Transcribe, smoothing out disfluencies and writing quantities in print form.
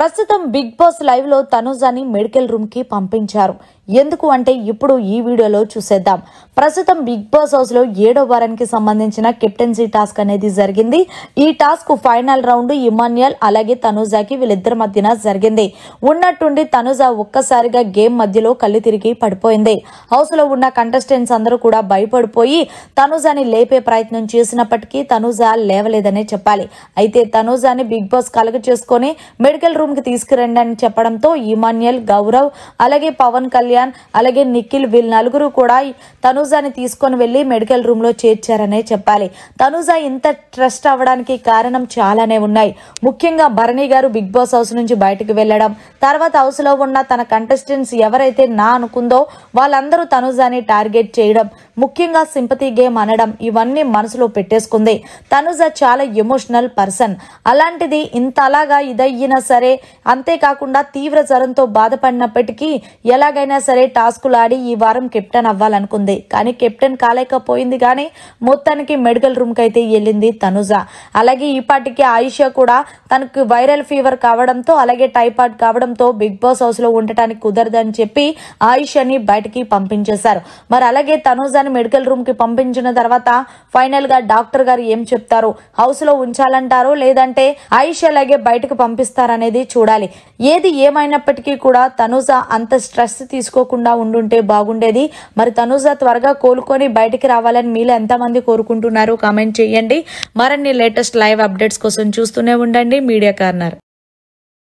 ప్రస్తుతం big boss live లో తనుజాని medical room కి పంపించారు. ఎందుకు అంటే ఇప్పుడు ఈ వీడియోలో చూసేద్దాం. ప్రస్తుతం బిగ్ బాస్ హౌస్ లో 7వ వారానికి సంబంధించిన కెప్టెన్సీ టాస్క్ అనేది జరిగింది. ఈ టాస్క్ ఫైనల్ రౌండ్ ఇమాన్యుయల్ అలాగే తనుజాకి వీళ్ళిద్దరి మధ్యన జరిగింది. ఉన్నట్టుండి తనుజా ఒక్కసారిగా గేమ్ మధ్యలో కళ్ళు తిరిగి పడిపోయింది. హౌస్ లో ఉన్న కంటెస్టెంట్స్ అందరూ కూడా భయపడిపోయి తనుజాని లేపే ప్రయత్నం చేసినప్పటికీ తనుజా లేవలేదనే చెప్పాలి. అయితే తనుజాని బిగ్ బాస్ కలుగు చేసుకుని మెడికల్ రూమ్ కి తీసుకురండి అని చెప్పడంతో ఇమాన్యుయల్, గౌరవ్ అలాగే పవన్ కళ్యాణ్ అలాగే నిఖిల్ వీళ్ళ నలుగురు కూడా తనుజాని తీసుకొని వెళ్లి మెడికల్ రూమ్ లో చేర్చారనే చెప్పాలి. తనుజా ఇంత ట్రస్ట్ అవ్వడానికి కారణం చాలానే ఉన్నాయి. ముఖ్యంగా Bharani garu big boss house నుంచి బయటకు వెళ్లడం, తర్వాత హౌస్ లో ఉన్న తన కంటెస్టెంట్స్ ఎవరైతే నా అనుకుందో వాళ్ళందరూ తనుజాని టార్గెట్ చేయడం, ముఖ్యంగా సింపతి గేమ్ అనడం ఇవన్నీ మనసులో పెట్టేసుకుంది. తనుజా చాలా ఎమోషనల్ పర్సన్. అలాంటిది ఇంతలాగా ఇదయ్యినా సరే, అంతేకాకుండా తీవ్ర జ్వరంతో బాధపడినప్పటికీ ఎలాగైనా సరే టాస్కులు ఆడి ఈ వారం కెప్టెన్ అవ్వాలనుకుంది. కానీ కెప్టెన్ కాలేకపోయింది. కానీ మొత్తానికి మెడికల్ రూమ్ కి అయితే వెళ్ళింది తనుజా. అలాగే ఈపాటికి ఆయిషా కూడా తనకు వైరల్ ఫీవర్ కావడంతో అలాగే టైఫాయిడ్ కావడంతో బిగ్ బాస్ హౌస్ లో ఉండటానికి కుదరదని చెప్పి ఆయిషాని బయటికి పంపించేశారు. మరి అలాగే తనుజాని మెడికల్ రూమ్ కి పంపించిన తర్వాత ఫైనల్ గా డాక్టర్ గారు ఏం చెప్తారు, హౌస్ లో ఉంచాలంటారో లేదంటే ఆయిషా అలాగే బయటకు పంపిస్తారనేది చూడాలి. ఏది ఏమైనప్పటికీ కూడా తనుజా అంత స్ట్రెస్ తీసుకోకుండా ఉండుంటే బాగుండేది. మరి తనుజా త్వరగా కోలుకొని బయటికి రావాలని మీలో ఎంతమంది కోరుకుంటున్నారు కామెంట్ చేయండి. మరిన్ని లేటెస్ట్ లైవ్ అప్డేట్స్ కోసం చూస్తూనే ఉండండి మీడియా కార్నర్.